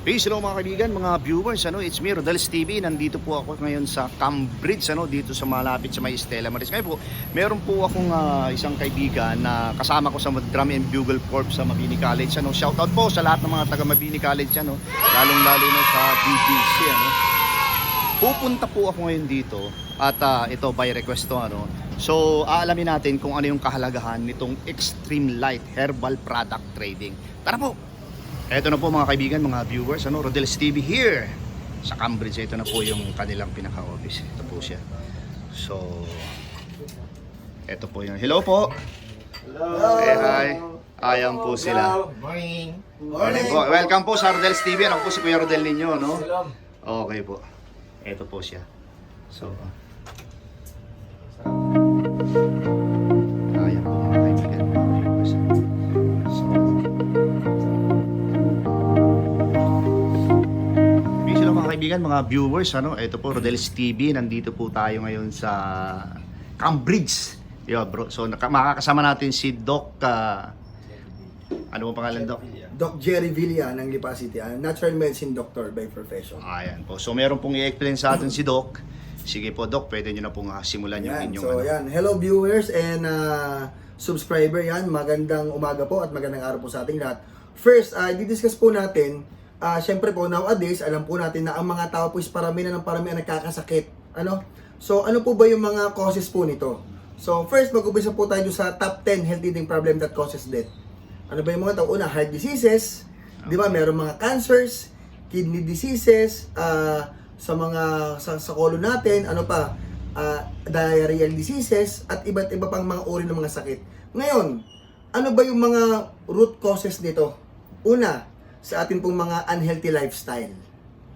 Peace, hello mga kaibigan, mga viewers, it's me, Rodels TV. Nandito po ako ngayon sa Cambridge, dito sa malapit sa may Stella Maris. Ngayon po, meron po akong isang kaibigan na kasama ko sa Drum and Bugle Corps sa Mabini College. Shoutout po sa lahat ng mga taga Mabini College, lalong-lalo na sa BGC. Pupunta po ako ngayon dito at ito by request to. So, aalamin natin kung ano yung kahalagahan nitong Extreme Light Herbal Product Trading. Tara po! Ito na po mga kaibigan, mga viewers, Rodels TV here sa Cambridge. Ito na po yung kanilang pinaka-office. Ito po siya. So, ito po yung hello po. Hello. Say hi. Ayan po sila. Morning. Morning po. Welcome po sa Rodels TV. Ako po si Kuya Rodel ninyo, no? Salam. Okay po. Ito po siya. So, ayan po mga kaibigan, mga viewers. So, mga kaibigan, mga viewers, ito po Rodels TV. Nandito po tayo ngayon sa Cambridge. Bro. So makakasama natin si Doc ano mo pangalan, Doc? Doc Jerry Villa ng Lipa City, natural medicine doctor by profession. Ayan po. So meron pong i-explain sa atin si Doc. Sige po, Doc, pwede nyo na pong simulan yung inyong So hello viewers and subscriber yan. Magandang umaga po at magandang araw po sa ating lahat. First, i-discuss po natin. Siyempre po, nowadays, alam po natin na ang mga tao po is parami na nagkakasakit. So, ano po ba yung mga causes po nito? So, first, mag-umpisa po tayo sa top 10 health eating problem that causes death. Ano ba yung mga tao? Una, heart diseases, di ba? Meron mga cancers, kidney diseases, sa colon natin, diarrheal diseases, at iba't iba pang mga uri ng mga sakit. Ngayon, ano ba yung mga root causes nito? Una, sa atin pong mga unhealthy lifestyle.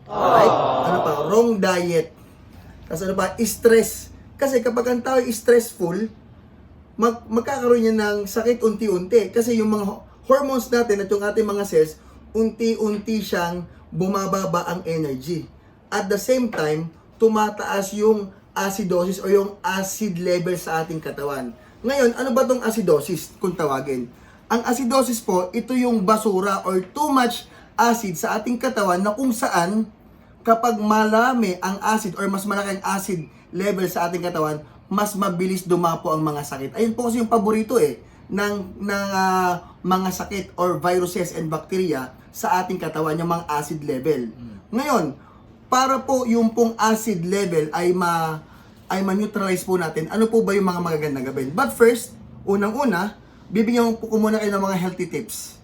Alright? Wrong diet. Tapos stress. Kasi kapag ang tao ay stressful, magkakaroon niya ng sakit unti-unti. Kasi yung mga hormones natin at yung ating mga cells, unti-unti siyang bumababa ang energy. At the same time, tumataas yung acidosis o yung acid level sa ating katawan. Ngayon, ano ba tong acidosis kung tawagin? Ang acidosis po, ito yung basura or too much acid sa ating katawan na kung saan kapag malami ang acid or mas malaki ang acid level sa ating katawan, mas mabilis dumapo ang mga sakit. Ayun po kasi yung paborito ng mga sakit or viruses and bacteria sa ating katawan, yung mga acid level. Ngayon, para po yung pong acid level ay ma-neutralize po natin, ano po ba yung mga magagandang gawin? But first, unang-una, bibigyan ko muna kayo ng mga healthy tips.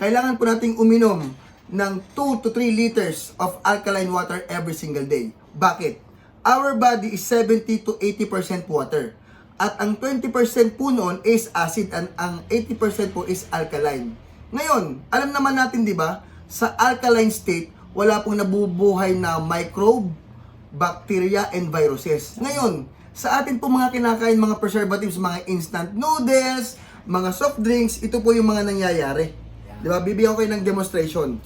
Kailangan po nating uminom ng 2 to 3 liters of alkaline water every single day. Bakit? Our body is 70 to 80% water. At ang 20% po noon is acid and ang 80% po is alkaline. Ngayon, alam naman natin, di ba, sa alkaline state, wala pong nabubuhay na microbe, bacteria, and viruses. Ngayon, sa atin po mga kinakain, mga preservatives, mga instant noodles, mga soft drinks, ito po yung mga nangyayari. Diba? Bibigyan ko kayo ng demonstration.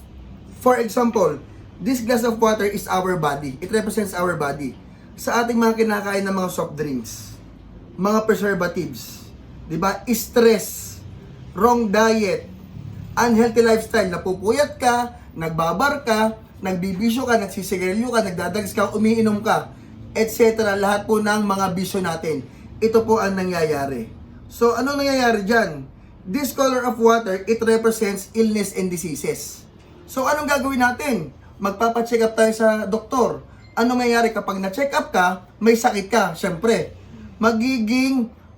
For example, this glass of water is our body. It represents our body. Sa ating mga kinakain ng mga soft drinks, mga preservatives, diba? Stress, wrong diet, unhealthy lifestyle, napupuyat ka, nagbabar ka, nagbibisyo ka, nagsisigarilyo ka, nagdadags ka, umiinom ka, etc. Lahat po ng mga bisyo natin. Ito po ang nangyayari. So, ano nangyayari dyan? This color of water, it represents illness and diseases. So, anong gagawin natin? Magpapacheck up tayo sa doktor. Ano mangyayari kapag na-check up ka, may sakit ka? Siyempre,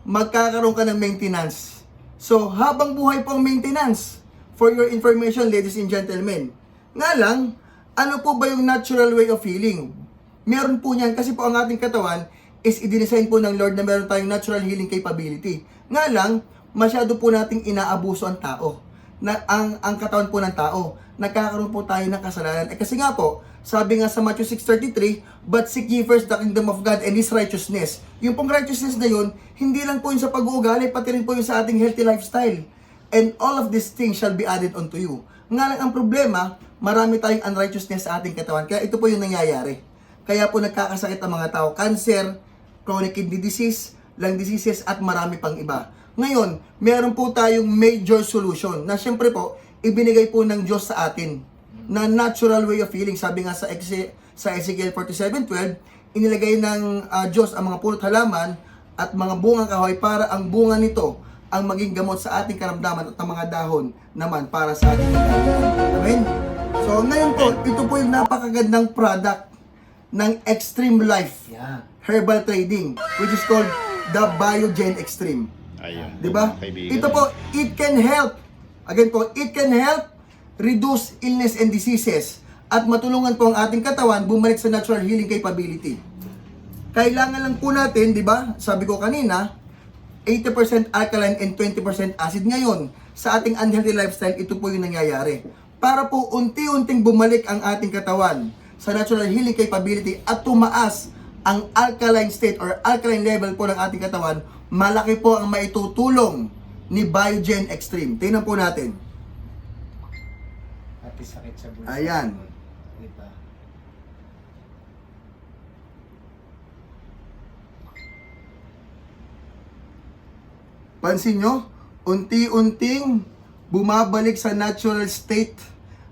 magkakaroon ka ng maintenance. So, habang buhay po ang maintenance. For your information, ladies and gentlemen. Nga lang, ano po ba yung natural way of healing? Meron po niyan kasi po ang ating katawan is i-design po ng Lord na meron tayong natural healing capability. Nga lang, masyado po nating inaabuso ang tao. Ang katawan po ng tao. Nagkakaroon po tayo ng kasalanan. Kasi nga po, sabi nga sa Matthew 6:33, but seek ye first the kingdom of God and His righteousness. Yung pong righteousness na yun, hindi lang po yung sa pag-uugali, pati rin po yung sa ating healthy lifestyle. And all of these things shall be added unto you. Nga lang ang problema, marami tayong unrighteousness sa ating katawan. Kaya ito po yung nangyayari. Kaya po nagkakasakit ang mga tao. Cancer, chronic kidney disease, lung diseases, at marami pang iba. Ngayon, meron po tayong major solution na syempre po, ibinigay po ng Diyos sa atin. na natural way of healing. Sabi nga sa Ezekiel 47:12, inilagay ng Diyos ang mga pulot halaman at mga bungang kahoy para ang bunga nito ang maging gamot sa ating karamdaman at ang mga dahon naman para sa ating karamdaman. Amen? So ngayon po, ito po yung napakagandang product ng Extreme Life Herbal Trading, which is called the Biogen Extreme. Ayun. Diba? mga kaibigan. Ito po, it can help. Again po, it can help reduce illness and diseases at matulungan po ang ating katawan bumalik sa natural healing capability. Kailangan lang po natin, di ba? Sabi ko kanina, 80% alkaline and 20% acid. Ngayon, sa ating unhealthy lifestyle, ito po yung nangyayari. Para po unti-unting bumalik ang ating katawan sa natural healing capability at tumaas ang alkaline state or alkaline level po ng ating katawan, malaki po ang maitutulong ni Biogen Extreme. Tingnan po natin. Pati sakit sa bulsa. Ayan. Diba? Pansin nyo, unti-unting bumabalik sa natural state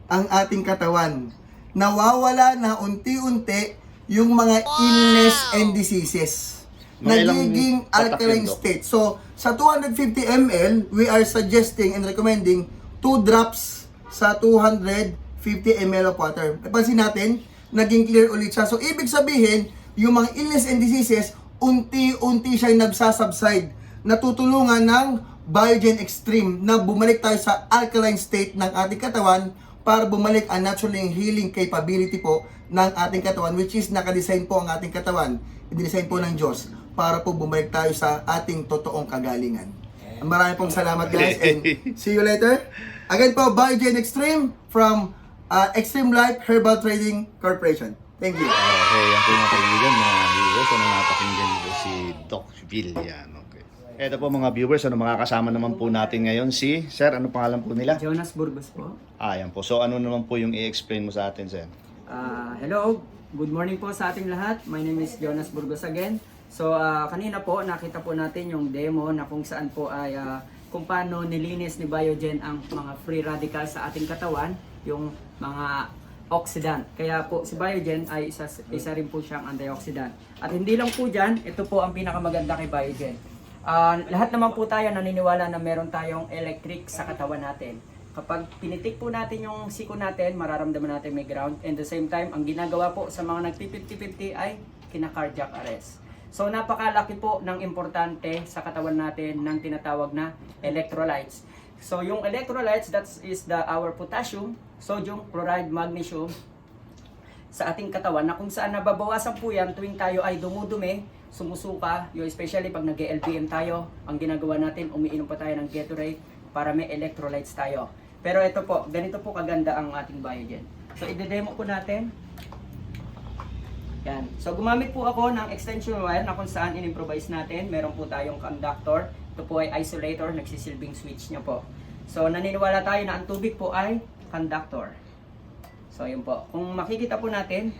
ang ating katawan. Nawawala na unti-unti yung mga illness and diseases. Mga ilang Nagiging tatak alkaline yun, Doc? state. So, sa 250 ml, we are suggesting and recommending 2 drops sa 250 ml of water. Pansin natin, naging clear ulit siya. So, ibig sabihin, yung mga illness and diseases, unti-unti siya'y nagsasubside. Natutulungan ng Biogen Extreme na bumalik tayo sa alkaline state ng ating katawan para bumalik ang natural healing capability po ng ating katawan, which is nakadesign po ang ating katawan. I-design po ng Diyos para po bumalik tayo sa ating totoong kagalingan. Maraming pong salamat guys and see you later. Again po, Biogen Extreme from Extreme Life Herbal Trading Corporation. Thank you. Okay, yan po mga kaibigan, mga viewers. Ano napakinggan po si Doc Villan. Okay. Ito po mga viewers, makakasama naman po natin ngayon si, Sir, ano pangalan po nila? Jonas Burgos po. Yan po. So ano naman po yung i-explain mo sa atin, Sir? Hello, good morning po sa ating lahat. My name is Jonas Burgos again. So kanina po nakita po natin yung demo na kung saan po ay kung paano nilinis ni Biogen ang mga free radicals sa ating katawan, yung mga oxidant. Kaya po si Biogen ay isa rin po siyang antioxidant. At hindi lang po dyan, ito po ang pinakamaganda kay Biogen. Lahat naman po tayo naniniwala na meron tayong electric sa katawan natin. Kapag pinitik po natin yung siko natin, mararamdaman natin may ground. And the same time, ang ginagawa po sa mga nagpipinti-pinti ay kina-cardiac arrest. So napakalaki po ng importante sa katawan natin ng tinatawag na electrolytes. So yung electrolytes, that is our potassium, sodium, chloride, magnesium sa ating katawan na kung saan nababawasan po yan tuwing tayo ay dumudumi, sumusuka, yung especially pag nag-LBM tayo, ang ginagawa natin, umiinom pa tayo ng Gatorade para may electrolytes tayo. Pero ito po, ganito po kaganda ang ating Biogen. So i-demo po natin. Yan. So gumamit po ako ng extension wire na kung saan in-improvise natin. Meron po tayong conductor. Ito po ay isolator, nagsisilbing switch niya po. So naniniwala tayo na ang tubig po ay conductor. So yun po. Kung makikita po natin,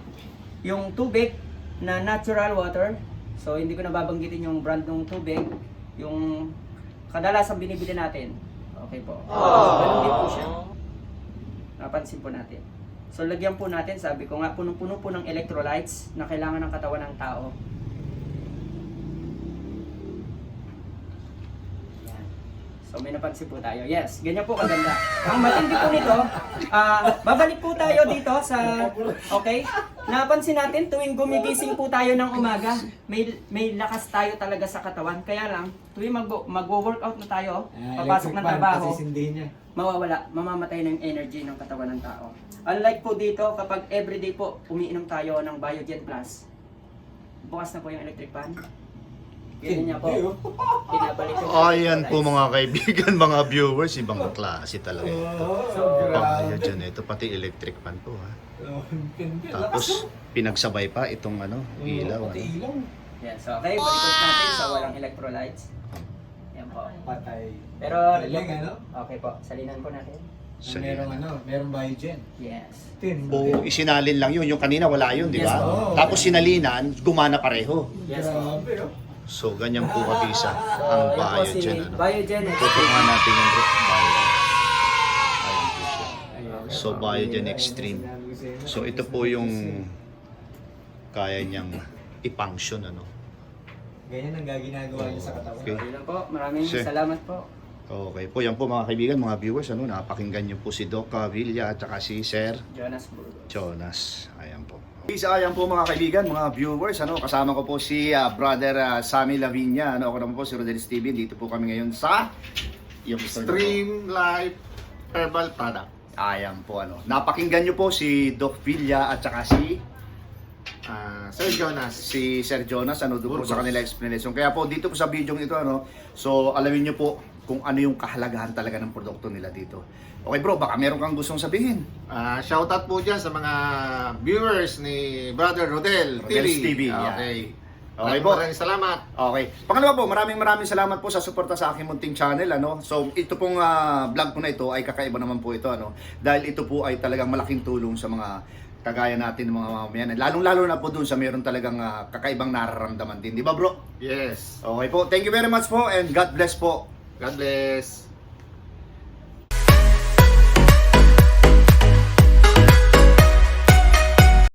yung tubig na natural water, so hindi ko na babanggitin yung brand ng tubig, yung kadalasan binibili natin. Okay po. So ganun din po siya. Napansin po natin. So lagyan po natin, sabi ko nga, punong-puno po ng electrolytes na kailangan ng katawan ng tao. Yan. So may napansin po tayo. Yes, ganyan po kaganda. Ang matindi po nito, babalik po tayo dito sa, okay? Napansin natin, tuwing gumigising po tayo ng umaga, may lakas tayo talaga sa katawan. Kaya lang, tuwing mag-workout na tayo, papasok ng trabaho, mawawala, mamamatay na yung energy ng katawan ng tao. Unlike po dito, kapag everyday po umiinom tayo ng Biogen Plus, bukas na po yung electric fan. Ganyan niya po. Pinabalik ko. Ayan po mga kaibigan, mga viewers, ibang klase talaga. Biogen, ito pati electric fan po ha. Tapos pinagsabay pa itong ilaw. Yan, so okay, balikot natin sa walang electrolytes. Yan po. Patay. Pero, Galing, ano? okay po, salinan po natin. Merong Biogen. Yes. O isinalin lang yun, yung kanina wala yun, di ba? Yes, oo. Tapos sinalinan, gumana pareho. Yes po. Grabe, oh. So ganyan po kabisa ang Yan po si Biogen. Biogen Tutukan natin yung Biogen. Ayan po siya. Ayan. So, Biogen Extreme. So, ito po yung kaya niyang i-function, ano. Ganyan ang ginagawa niya sa katawan. Okay. Ayun lang po. Maraming Sir. salamat po. Okay po, yan po mga kaibigan, mga viewers, ano, napakinggan niyo po si Doc Villa at saka si Sir Jonas Burgos. Jonas. Ayan po. Ayan po mga kaibigan, mga viewers, ano, kasama ko po si Brother Sammy Lavinia, ano, ako naman po si Rodelis TV. Dito po kami ngayon sa yung Stream Life Herbal Product. Ayan po, ano. Napakinggan niyo po si Doc Villa at saka si Sir Jonas. Sir Jonas, ano, doon po Burgos. sa kanila explanation. Kaya po dito po sa video ito, ano, so alamin niyo po kung ano yung kahalagahan talaga ng produkto nila dito. Okay bro, baka meron kang gustong sabihin. Shoutout po dyan sa mga viewers ni Brother Rodel Rodel's TV, yeah. Okay. Okay po. Maraming salamat. Okay. Pangalawa po, maraming salamat po sa suporta sa aking munting channel, ano. So, ito pong vlog po na ito ay kakaiba naman po ito, ano. Dahil ito po ay talagang malaking tulong sa mga kagaya natin mga mamamayan. Lalong-lalo na po dun sa meron talagang kakaibang nararamdaman din, di ba bro? Yes. Okay po. Thank you very much po and God bless po. God bless.